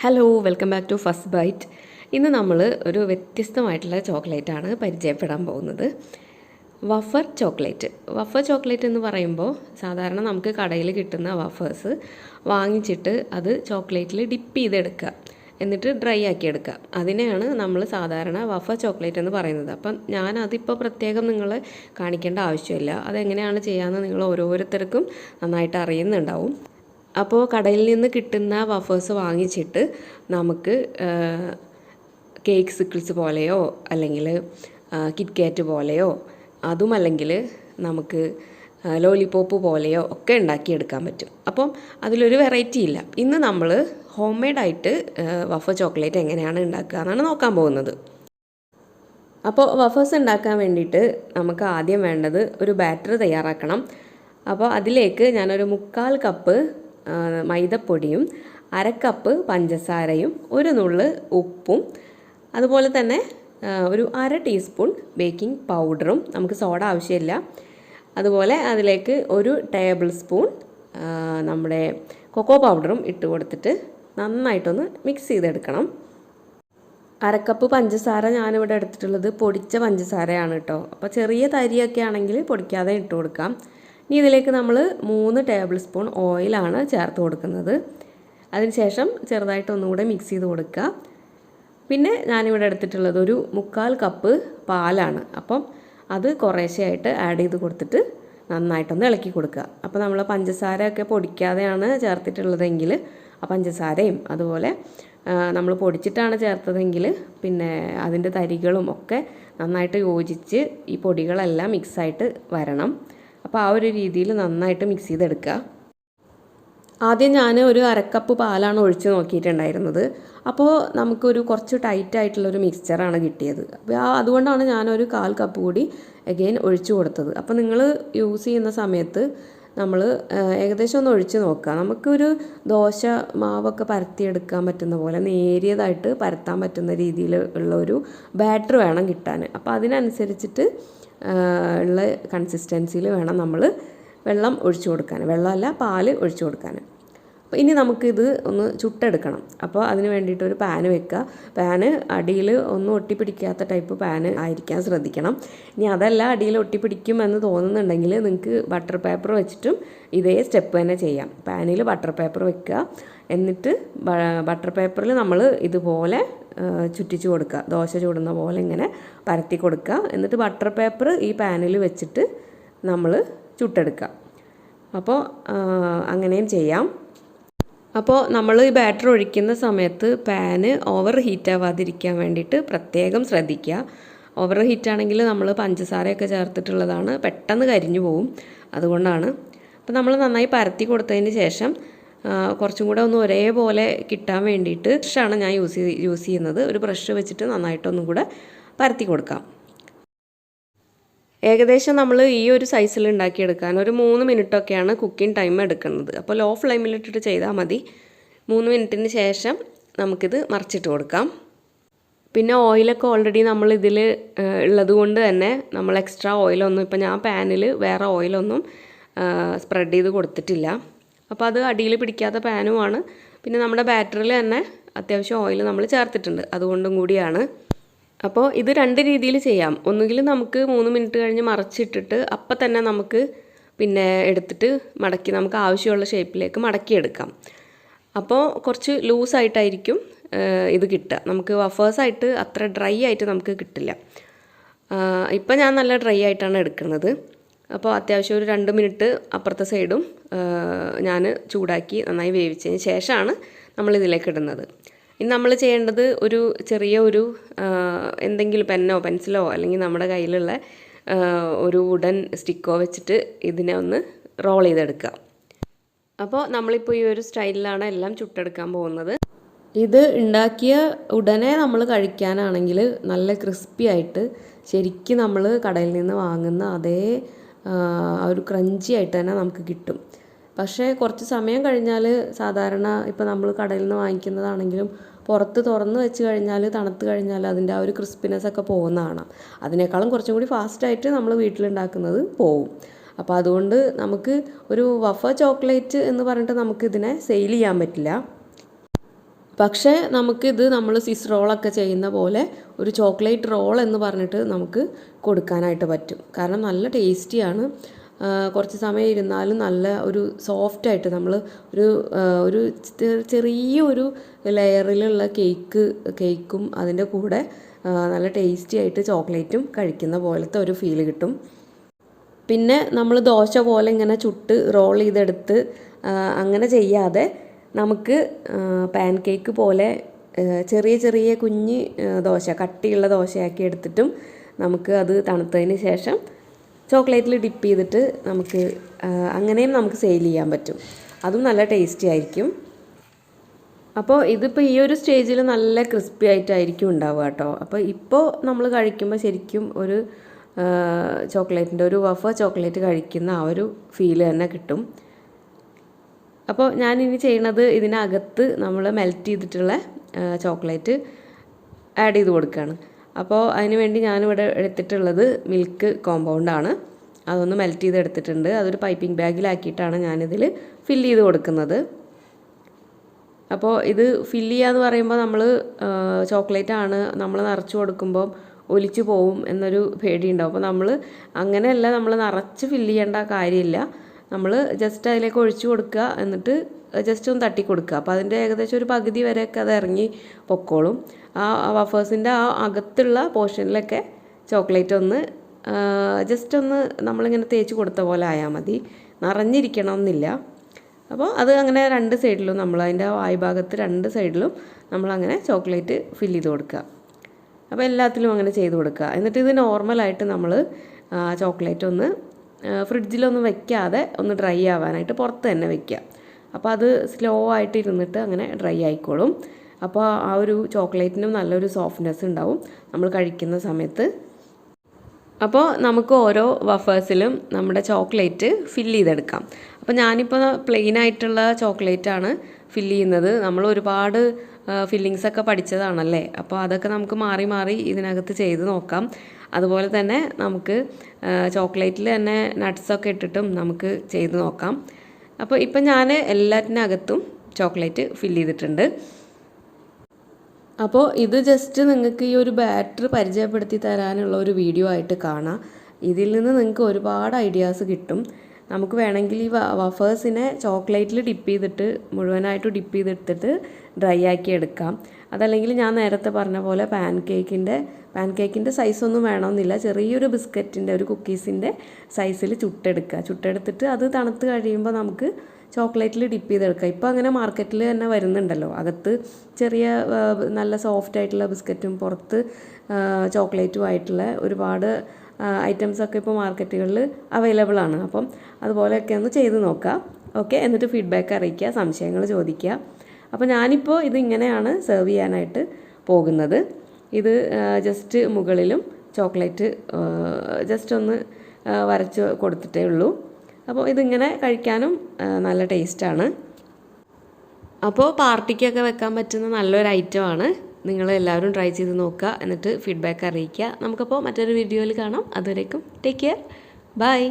Hello welcome back to first bite. ഇന്ന് നമ്മൾ ഒരു വ്യത്യസ്തമായിട്ടുള്ള ചോക്ലേറ്റാണ് പരിചയപ്പെടാൻ പോകുന്നത്. വഫർ ചോക്ലേറ്റ്. വഫർ ചോക്ലേറ്റ് എന്ന് പറയുമ്പോൾ സാധാരണ നമുക്ക് കടയിൽ കിട്ടുന്ന വഫേഴ്സ് വാങ്ങിച്ചിട്ട് അത് ചോക്ലേറ്റിൽ ഡിപ്പ് ചെയ്തെടുക്കുക, എന്നിട്ട് ഡ്രൈ ആക്കി എടുക്കുക. അതിനെയാണ് നമ്മൾ സാധാരണ വഫർ ചോക്ലേറ്റ് എന്ന് പറയുന്നത്. അപ്പം ഞാനതിപ്പോൾ പ്രത്യേകം നിങ്ങളെ കാണിക്കേണ്ട ആവശ്യമില്ല. അതെങ്ങനെയാണ് ചെയ്യാമെന്ന് നിങ്ങൾ ഓരോരുത്തർക്കും നന്നായിട്ട് അറിയുന്നുണ്ടാവും. അപ്പോൾ കടയിൽ നിന്ന് കിട്ടുന്ന വഫേഴ്സ് വാങ്ങിച്ചിട്ട് നമുക്ക് കേക്ക് സിക്കിൾസ് പോലെയോ അല്ലെങ്കിൽ കിറ്റ്കാറ്റ് പോലെയോ അതുമല്ലെങ്കിൽ നമുക്ക് ലോലിപോപ്പ് പോലെയോ ഒക്കെ ഉണ്ടാക്കിയെടുക്കാൻ പറ്റും. അപ്പം അതിലൊരു വെറൈറ്റി ഇല്ല. ഇന്ന് നമ്മൾ ഹോം മെയ്ഡായിട്ട് വഫർ ചോക്ലേറ്റ് എങ്ങനെയാണ് ഉണ്ടാക്കുക എന്നാണ് നോക്കാൻ പോകുന്നത്. അപ്പോൾ വഫേഴ്സ് ഉണ്ടാക്കാൻ വേണ്ടിയിട്ട് നമുക്ക് ആദ്യം വേണ്ടത് ഒരു ബാറ്റർ തയ്യാറാക്കണം. അപ്പോൾ അതിലേക്ക് ഞാനൊരു 1/4 കപ്പ് മൈദപ്പൊടിയും 1/2 കപ്പ് പഞ്ചസാരയും ഒരു നുള്ള് ഉപ്പും അതുപോലെ തന്നെ ഒരു 1/2 ടീസ്പൂൺ ബേക്കിംഗ് പൗഡറും, നമുക്ക് സോഡ ആവശ്യമില്ല, അതുപോലെ അതിലേക്ക് 1 ടേബിൾ സ്പൂൺ നമ്മുടെ കൊക്കോ പൗഡറും ഇട്ട് കൊടുത്തിട്ട് നന്നായിട്ടൊന്ന് മിക്സ് ചെയ്തെടുക്കണം. 1/2 കപ്പ് പഞ്ചസാര ഞാനിവിടെ എടുത്തിട്ടുള്ളത് പൊടിച്ച പഞ്ചസാരയാണ് കേട്ടോ. അപ്പോൾ ചെറിയ തരിയൊക്കെ ആണെങ്കിൽ പൊടിക്കാതെ ഇട്ട് കൊടുക്കാം. ഇനി ഇതിലേക്ക് നമ്മൾ 3 ടേബിൾ സ്പൂൺ ഓയിലാണ് ചേർത്ത് കൊടുക്കുന്നത്. അതിനുശേഷം ചെറുതായിട്ട് ഒന്നുകൂടെ മിക്സ് ചെയ്ത് കൊടുക്കുക. പിന്നെ ഞാനിവിടെ എടുത്തിട്ടുള്ളത് ഒരു 1/4 കപ്പ് പാലാണ്. അപ്പം അത് കുറേശ്ശെയായിട്ട് ആഡ് ചെയ്ത് കൊടുത്തിട്ട് നന്നായിട്ടൊന്ന് ഇളക്കി കൊടുക്കുക. അപ്പോൾ നമ്മൾ പഞ്ചസാരയൊക്കെ പൊടിക്കാതെയാണ് ചേർത്തിട്ടുള്ളതെങ്കിൽ ആ പഞ്ചസാരയും അതുപോലെ നമ്മൾ പൊടിച്ചിട്ടാണ് ചേർത്തതെങ്കിൽ പിന്നെ അതിൻ്റെ തരികളും ഒക്കെ നന്നായിട്ട് യോജിച്ച് ഈ പൊടികളെല്ലാം മിക്സായിട്ട് വരണം. അപ്പോൾ ആ ഒരു രീതിയിൽ നന്നായിട്ട് മിക്സ് ചെയ്തെടുക്കുക. ആദ്യം ഞാൻ ഒരു 1/2 കപ്പ് പാലാണ് ഒഴിച്ച് നോക്കിയിട്ടുണ്ടായിരുന്നത്. അപ്പോൾ നമുക്കൊരു കുറച്ച് ടൈറ്റായിട്ടുള്ളൊരു മിക്സ്ചറാണ് കിട്ടിയത്. അപ്പോൾ അതുകൊണ്ടാണ് ഞാനൊരു 1/4 കപ്പ് കൂടി അഗെയിൻ ഒഴിച്ചു കൊടുത്തത്. അപ്പോൾ നിങ്ങൾ യൂസ് ചെയ്യുന്ന സമയത്ത് നമ്മൾ ഏകദേശം ഒന്ന് ഒഴിച്ച് നോക്കുക. നമുക്കൊരു ദോശ മാവൊക്കെ പരത്തിയെടുക്കാൻ പറ്റുന്ന പോലെ നേരിയതായിട്ട് പരത്താൻ പറ്റുന്ന രീതിയിൽ ഉള്ള ഒരു ബാറ്റർ വേണം കിട്ടാൻ. അപ്പോൾ അതിനനുസരിച്ചിട്ട് ഉള്ള കൺസിസ്റ്റൻസിയിൽ വേണം നമ്മൾ വെള്ളം ഒഴിച്ചു കൊടുക്കാൻ, വെള്ളമല്ല പാല് ഒഴിച്ചു കൊടുക്കാൻ. അപ്പോൾ ഇനി നമുക്കിത് ഒന്ന് ചുട്ടെടുക്കണം. അപ്പോൾ അതിന് വേണ്ടിയിട്ട് ഒരു പാന് വെക്കുക. പാന് അടിയിൽ ഒന്നും ഒട്ടിപ്പിടിക്കാത്ത ടൈപ്പ് പാന് ആയിരിക്കാൻ ശ്രദ്ധിക്കണം. ഇനി അതല്ല അടിയിൽ ഒട്ടിപ്പിടിക്കും എന്ന് തോന്നുന്നുണ്ടെങ്കിൽ നിങ്ങൾക്ക് ബട്ടർ പേപ്പർ വെച്ചിട്ടും ഇതേ സ്റ്റെപ്പ് തന്നെ ചെയ്യാം. പാനിൽ ബട്ടർ പേപ്പർ വെക്കുക, എന്നിട്ട് ബട്ടർ പേപ്പറിൽ നമ്മൾ ഇതുപോലെ ചുറ്റിച്ച് കൊടുക്കുക. ദോശ ചൂടുന്ന പോലെ ഇങ്ങനെ പരത്തി കൊടുക്കുക. എന്നിട്ട് ബട്ടർ പേപ്പർ ഈ പാനിൽ വെച്ചിട്ട് നമ്മൾ ചുട്ടെടുക്കുക. അപ്പോൾ അങ്ങനെയും ചെയ്യാം. അപ്പോൾ നമ്മൾ ഈ ബാറ്റർ ഒഴിക്കുന്ന സമയത്ത് പാന് ഓവർ ഹീറ്റ് ആവാതിരിക്കാൻ വേണ്ടിയിട്ട് പ്രത്യേകം ശ്രദ്ധിക്കുക. ഓവർ ഹീറ്റ് ആണെങ്കിൽ നമ്മൾ പഞ്ചസാരയൊക്കെ ചേർത്തിട്ടുള്ളതാണ്, പെട്ടെന്ന് കരിഞ്ഞു പോവും. അതുകൊണ്ടാണ്. അപ്പോൾ നമ്മൾ നന്നായി പരത്തി കൊടുത്തതിന് ശേഷം കുറച്ചും കൂടെ ഒന്ന് ഒരേപോലെ കിട്ടാൻ വേണ്ടിയിട്ട് ബ്രഷാണ് ഞാൻ യൂസ് ചെയ്യുന്നത്. ഒരു ബ്രഷ് വെച്ചിട്ട് നന്നായിട്ടൊന്നും കൂടെ പരത്തി കൊടുക്കാം. ഏകദേശം നമ്മൾ ഈ ഒരു സൈസിൽ ഉണ്ടാക്കിയെടുക്കാൻ ഒരു 3 മിനിറ്റൊക്കെയാണ് കുക്കിംഗ് ടൈം എടുക്കുന്നത്. അപ്പോൾ ലോ ഫ്ലെയിമിലിട്ടിട്ട് ചെയ്താൽ മതി. 3 മിനിറ്റിന് ശേഷം നമുക്കിത് മറിച്ചിട്ട് കൊടുക്കാം. പിന്നെ ഓയിലൊക്കെ ഓൾറെഡി നമ്മൾ ഇതിൽ ഉള്ളത് കൊണ്ട് തന്നെ നമ്മൾ എക്സ്ട്രാ ഓയിലൊന്നും, ഇപ്പം ഞാൻ പാനിൽ വേറെ ഓയിലൊന്നും സ്പ്രെഡ് ചെയ്ത് കൊടുത്തിട്ടില്ല. അപ്പോൾ അത് അടിയിൽ പിടിക്കാത്ത പാനുമാണ്. പിന്നെ നമ്മുടെ ബാറ്ററിൽ തന്നെ അത്യാവശ്യം ഓയിൽ നമ്മൾ ചേർത്തിട്ടുണ്ട്, അതുകൊണ്ടും കൂടിയാണ്. അപ്പോൾ ഇത് 2 രീതിയിൽ ചെയ്യാം. ഒന്നുകിൽ നമുക്ക് 3 മിനിറ്റ് കഴിഞ്ഞ് മറച്ചിട്ടിട്ട് അപ്പം തന്നെ നമുക്ക് പിന്നെ എടുത്തിട്ട് മടക്കി നമുക്ക് ആവശ്യമുള്ള ഷേപ്പിലേക്ക് മടക്കിയെടുക്കാം. അപ്പോൾ കുറച്ച് ലൂസായിട്ടായിരിക്കും ഇത് കിട്ടുക. നമുക്ക് വഫേഴ്സായിട്ട് അത്ര ഡ്രൈ ആയിട്ട് നമുക്ക് കിട്ടില്ല. ഇപ്പം ഞാൻ നല്ല ഡ്രൈ ആയിട്ടാണ് എടുക്കുന്നത്. അപ്പോൾ അത്യാവശ്യം ഒരു 2 മിനിറ്റ് അപ്പുറത്തെ സൈഡും ഞാൻ ചൂടാക്കി നന്നായി വേവിച്ചതിന് ശേഷമാണ് നമ്മളിതിലേക്ക് ഇടുന്നത്. ഇനി നമ്മൾ ചെയ്യേണ്ടത് ഒരു ചെറിയ ഒരു എന്തെങ്കിലും പെന്നോ പെൻസിലോ അല്ലെങ്കിൽ നമ്മുടെ കയ്യിലുള്ള ഒരു വുഡൻ സ്റ്റിക്കോ വെച്ചിട്ട് ഇതിനെ ഒന്ന് റോൾ ചെയ്തെടുക്കുക. അപ്പോൾ നമ്മളിപ്പോൾ ഈ ഒരു സ്റ്റൈലിലാണ് എല്ലാം ചുട്ടെടുക്കാൻ പോകുന്നത്. ഇത് ഉണ്ടാക്കിയ ഉടനെ നമ്മൾ കഴിക്കാനാണെങ്കിൽ നല്ല ക്രിസ്പി ആയിട്ട് ശരിക്കും നമ്മൾ കടയിൽ നിന്ന് വാങ്ങുന്ന അതേ ഒരു ക്രഞ്ചി ആയിട്ട് തന്നെ നമുക്ക് കിട്ടും. പക്ഷേ കുറച്ച് സമയം കഴിഞ്ഞാൽ സാധാരണ ഇപ്പോൾ നമ്മൾ കടയിൽ നിന്ന് വാങ്ങിക്കുന്നതാണെങ്കിലും പുറത്ത് തുറന്ന് വെച്ച് കഴിഞ്ഞാൽ തണുത്ത് കഴിഞ്ഞാൽ അതിൻ്റെ ആ ഒരു ക്രിസ്പിനെസ് ഒക്കെ പോകുന്നതാണ്. അതിനേക്കാളും കുറച്ചും കൂടി ഫാസ്റ്റായിട്ട് നമ്മൾ വീട്ടിലുണ്ടാക്കുന്നത് പോവും. അപ്പോൾ അതുകൊണ്ട് നമുക്ക് ഒരു വഫർ ചോക്ലേറ്റ് എന്ന് പറഞ്ഞിട്ട് നമുക്കിതിനെ സെയിൽ ചെയ്യാൻ പറ്റില്ല. പക്ഷേ നമുക്കിത് നമ്മൾ സ്വിസ് റോളൊക്കെ ചെയ്യുന്ന പോലെ ഒരു ചോക്ലേറ്റ് റോൾ എന്ന് പറഞ്ഞിട്ട് നമുക്ക് കൊടുക്കാനായിട്ട് പറ്റും. കാരണം നല്ല ടേസ്റ്റിയാണ്. കുറച്ച് സമയം ഇരുന്നാലും നല്ല ഒരു സോഫ്റ്റായിട്ട് നമ്മൾ ഒരു ഒരു ചെറിയൊരു ലെയറിലുള്ള കേക്കും അതിൻ്റെ കൂടെ നല്ല ടേസ്റ്റി ആയിട്ട് ചോക്ലേറ്റും കഴിക്കുന്ന പോലത്തെ ഒരു ഫീൽ കിട്ടും. പിന്നെ നമ്മൾ ദോശ പോലെ ഇങ്ങനെ ചുട്ട് റോൾ ചെയ്തെടുത്ത് അങ്ങനെ ചെയ്യാതെ നമുക്ക് പാൻ കേക്ക് പോലെ ചെറിയ ചെറിയ കുഞ്ഞ് ദോശ, കട്ടിയുള്ള ദോശയാക്കി എടുത്തിട്ടും നമുക്ക് അത് തണുത്തതിന് ശേഷം ചോക്ലേറ്റിൽ ഡിപ്പ് ചെയ്തിട്ട് നമുക്ക് അങ്ങനെയും നമുക്ക് സെയിൽ ചെയ്യാൻ പറ്റും. അതും നല്ല ടേസ്റ്റി ആയിരിക്കും. അപ്പോൾ ഇതിപ്പോൾ ഈ ഒരു സ്റ്റേജിൽ നല്ല ക്രിസ്പി ആയിട്ടായിരിക്കും ഉണ്ടാവുക കേട്ടോ. അപ്പോൾ ഇപ്പോൾ നമ്മൾ കഴിക്കുമ്പോൾ ശരിക്കും ഒരു ചോക്ലേറ്റിൻ്റെ ഒരു വഫർ ചോക്ലേറ്റ് കഴിക്കുന്ന ആ ഒരു ഫീൽ തന്നെ കിട്ടും. അപ്പോൾ ഞാനിനി ചെയ്യണത് ഇതിനകത്ത് നമ്മൾ മെൽറ്റ് ചെയ്തിട്ടുള്ള ചോക്ലേറ്റ് ആഡ് ചെയ്ത് കൊടുക്കുകയാണ്. അപ്പോൾ അതിന് വേണ്ടി ഞാനിവിടെ എടുത്തിട്ടുള്ളത് മിൽക്ക് കോമ്പൗണ്ടാണ്. അതൊന്ന് മെൽറ്റ് ചെയ്ത് എടുത്തിട്ടുണ്ട്. അതൊരു പൈപ്പിംഗ് ബാഗിലാക്കിയിട്ടാണ് ഞാനിതിൽ ഫില്ല് ചെയ്ത് കൊടുക്കുന്നത്. അപ്പോൾ ഇത് ഫില്ല് ചെയ്യുക എന്ന് പറയുമ്പോൾ നമ്മൾ ചോക്ലേറ്റാണ് നമ്മൾ നിറച്ച് കൊടുക്കുമ്പോൾ ഒലിച്ചു പോവും എന്നൊരു പേടിയുണ്ടാവും. അപ്പോൾ നമ്മൾ അങ്ങനെയല്ല, നമ്മൾ നിറച്ച് ഫില്ല് ചെയ്യേണ്ട കാര്യമില്ല. നമ്മൾ ജസ്റ്റ് അതിലേക്ക് ഒഴിച്ചു കൊടുക്കുക, എന്നിട്ട് ജസ്റ്റ് ഒന്ന് തട്ടി കൊടുക്കുക. അപ്പോൾ അതിൻ്റെ ഏകദേശം ഒരു പകുതി വരെയൊക്കെ അത് ഇറങ്ങി പൊക്കോളും. ആ വഫേഴ്സിൻ്റെ ആ അകത്തുള്ള പോർഷനിലൊക്കെ ചോക്ലേറ്റ് ഒന്ന് ജസ്റ്റ് ഒന്ന് നമ്മളിങ്ങനെ തേച്ച് കൊടുത്ത പോലെ ആയാൽ മതി, നിറഞ്ഞിരിക്കണമെന്നില്ല. അപ്പോൾ അത് അങ്ങനെ രണ്ട് സൈഡിലും നമ്മൾ അതിൻ്റെ വായ്ഭാഗത്ത് രണ്ട് സൈഡിലും നമ്മളങ്ങനെ ചോക്ലേറ്റ് ഫില്ല് ചെയ്ത് കൊടുക്കുക. അപ്പോൾ എല്ലാത്തിലും അങ്ങനെ ചെയ്ത് കൊടുക്കുക. എന്നിട്ട് ഇത് നോർമലായിട്ട് നമ്മൾ ചോക്ലേറ്റ് ഒന്ന് ഫ്രിഡ്ജിലൊന്നും വെക്കാതെ ഒന്ന് ഡ്രൈ ആവാനായിട്ട് പുറത്ത് തന്നെ വെക്കുക. അപ്പോൾ അത് സ്ലോ ആയിട്ട് ഇരുന്നിട്ട് അങ്ങനെ ഡ്രൈ ആയിക്കോളും. അപ്പോൾ ആ ഒരു ചോക്ലേറ്റിനും നല്ലൊരു സോഫ്റ്റ്നെസ് ഉണ്ടാവും നമ്മൾ കഴിക്കുന്ന സമയത്ത്. അപ്പോൾ നമുക്ക് ഓരോ വഫേഴ്സിലും നമ്മുടെ ചോക്ലേറ്റ് ഫില്ല് ചെയ്തെടുക്കാം. അപ്പോൾ ഞാനിപ്പോൾ പ്ലെയിൻ ആയിട്ടുള്ള ചോക്ലേറ്റാണ് ഫില്ല് ചെയ്യുന്നത്. നമ്മൾ ഒരുപാട് ഫില്ലിങ്സൊക്കെ പഠിച്ചതാണല്ലേ, അപ്പോൾ അതൊക്കെ നമുക്ക് മാറി മാറി ഇതിനകത്ത് ചെയ്ത് നോക്കാം. അതുപോലെ തന്നെ നമുക്ക് ചോക്ലേറ്റിൽ തന്നെ നട്ട്സൊക്കെ ഇട്ടിട്ടും നമുക്ക് ചെയ്ത് നോക്കാം. അപ്പോൾ ഇപ്പം ഞാൻ എല്ലാറ്റിനകത്തും ചോക്ലേറ്റ് ഫില്ല് ചെയ്തിട്ടുണ്ട്. അപ്പോൾ ഇത് ജസ്റ്റ് നിങ്ങൾക്ക് ഈ ഒരു ബാറ്റർ പരിചയപ്പെടുത്തി തരാനുള്ള ഒരു വീഡിയോ ആയിട്ട് കാണാം. ഇതിൽ നിന്ന് നിങ്ങൾക്ക് ഒരുപാട് ഐഡിയാസ് കിട്ടും. നമുക്ക് വേണമെങ്കിൽ ഈ വഫേഴ്സിനെ ചോക്ലേറ്റിൽ ഡിപ്പ് ചെയ്തിട്ട് മുഴുവനായിട്ട് ഡിപ്പ് ചെയ്തെടുത്തിട്ട് ഡ്രൈ ആക്കി എടുക്കാം. അതല്ലെങ്കിൽ ഞാൻ നേരത്തെ പറഞ്ഞ പോലെ പാൻ കേക്കിൻ്റെ സൈസൊന്നും വേണമെന്നില്ല, ചെറിയൊരു ബിസ്ക്കറ്റിൻ്റെ ഒരു കുക്കീസിൻ്റെ സൈസിൽ ചുട്ടെടുത്തിട്ട് അത് തണുത്ത് കഴിയുമ്പോൾ നമുക്ക് ചോക്ലേറ്റിൽ ഡിപ്പ് ചെയ്തെടുക്കാം. ഇപ്പോൾ അങ്ങനെ മാർക്കറ്റിൽ തന്നെ വരുന്നുണ്ടല്ലോ, അകത്ത് ചെറിയ നല്ല സോഫ്റ്റ് ആയിട്ടുള്ള ബിസ്ക്കറ്റും പുറത്ത് ചോക്ലേറ്റും ആയിട്ടുള്ള ഒരുപാട് ഐറ്റംസൊക്കെ ഇപ്പോൾ മാർക്കറ്റുകളിൽ അവൈലബിൾ ആണ്. അപ്പം അതുപോലെയൊക്കെ ഒന്ന് ചെയ്ത് നോക്കാം. ഓക്കെ, എന്നിട്ട് ഫീഡ്ബാക്ക് അറിയിക്കുക, സംശയങ്ങൾ ചോദിക്കുക. അപ്പോൾ ഞാനിപ്പോൾ ഇത് ഇങ്ങനെയാണ് സെർവ് ചെയ്യാനായിട്ട് പോകുന്നത്. ഇത് ജസ്റ്റ് മുകളിലും ചോക്ലേറ്റ് ജസ്റ്റ് ഒന്ന് വരച്ച് കൊടുത്തിട്ടേ ഉള്ളൂ. അപ്പോൾ ഇതിങ്ങനെ കഴിക്കാനും നല്ല ടേസ്റ്റാണ്. അപ്പോൾ പാർട്ടിക്കൊക്കെ വെക്കാൻ പറ്റുന്ന നല്ലൊരു ഐറ്റമാണ്. നിങ്ങൾ എല്ലാവരും ട്രൈ ചെയ്ത് നോക്കുക, എന്നിട്ട് ഫീഡ്ബാക്ക് അറിയിക്കുക. നമുക്കപ്പോൾ മറ്റൊരു വീഡിയോയിൽ കാണാം. അതുവരേക്കും ടേക്ക് കെയർ, ബൈ.